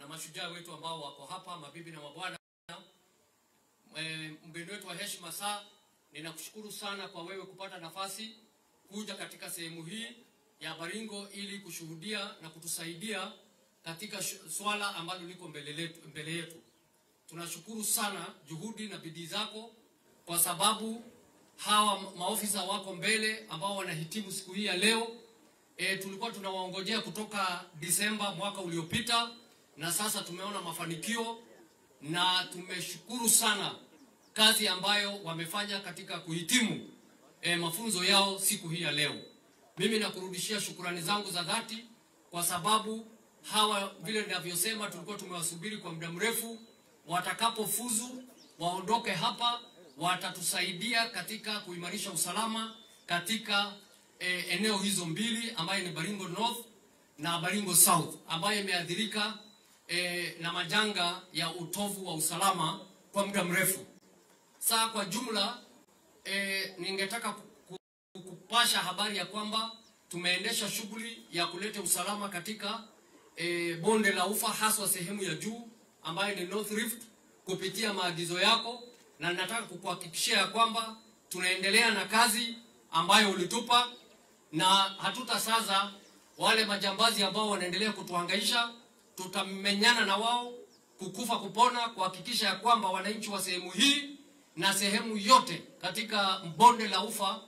na mashujaa wetu ambao wako hapa, mabibi na mabwana. Mgeni wetu wa heshima saa, ninakushukuru sana kwa wewe kupata nafasi kuja katika sehemu hii ya Baringo ili kushuhudia na kutusaidia katika swala ambalo liko mbele yetu. Tunashukuru sana juhudi na bidii zako, kwa sababu hawa maofisa wako mbele ambao wanahitimu siku hii ya leo. Tulikuwa tunawaongojea kutoka Disemba mwaka uliopita, na sasa tumeona mafanikio na tumeshukuru sana kazi ambayo wamefanya katika kuhitimu mafunzo yao siku hii ya leo. Mimi nakurudishia shukrani zangu za dhati, kwa sababu hawa vile ninavyosema tulikuwa tumewasubiri kwa muda mrefu. Watakapofuzu waondoke hapa, watatusaidia katika kuimarisha usalama katika eneo hizo mbili ambayo ni Baringo North na Baringo South, ambayo imeathirika na majanga ya utovu wa usalama kwa muda mrefu. Sasa kwa jumla ningetaka kupasha habari ya kwamba tumeendesha shughuli ya kuleta usalama katika bonde la Ufa, haswa sehemu ya juu ambayo ni North Rift, kupitia maagizo yako, na nataka kukuhakikishia ya kwamba tunaendelea na kazi ambayo ulitupa, na hatutasaza wale majambazi ambao wanaendelea kutuhangaisha. Tutamenyana na wao kukufa kupona, kuhakikisha ya kwamba wananchi wa sehemu hii na sehemu yote katika bonde la Ufa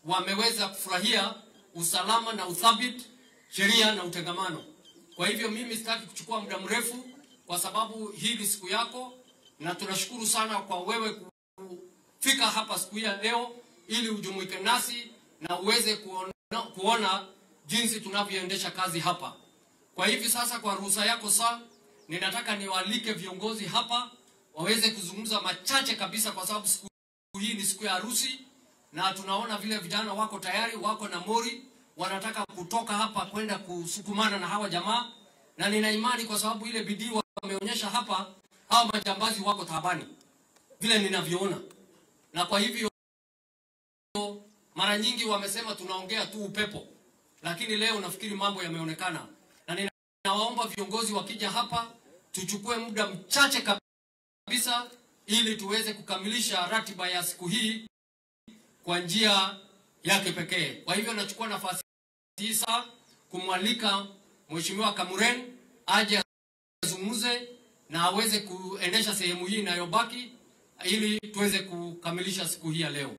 wameweza kufurahia usalama na uthabiti, sheria na utengamano. Kwa hivyo mimi sitaki kuchukua muda mrefu, kwa sababu hii ni siku yako, na tunashukuru sana kwa wewe kufika hapa siku hii ya leo ili ujumuike nasi na uweze kuona jinsi tunavyoendesha kazi hapa. Kwa hivi sasa, kwa ruhusa yako saa, ninataka niwaalike viongozi hapa waweze kuzungumza machache kabisa, kwa sababu siku hii ni siku ya harusi, na tunaona vile vijana wako tayari, wako na mori, wanataka kutoka hapa kwenda kusukumana na hawa jamaa, na nina imani kwa sababu ile bidii wameonyesha hapa, hawa majambazi wako tabani vile ninavyoona. Na kwa hivyo mara nyingi wamesema tunaongea tu upepo, lakini leo nafikiri mambo yameonekana, na ninawaomba viongozi wakija hapa tuchukue muda mchache kabisa ili tuweze kukamilisha ratiba ya siku hii kwa njia yake pekee. Kwa hivyo nachukua nafasi hii sasa kumwalika Mheshimiwa Kamuren aje azungumze na aweze kuendesha sehemu hii inayobaki ili tuweze kukamilisha siku hii ya leo.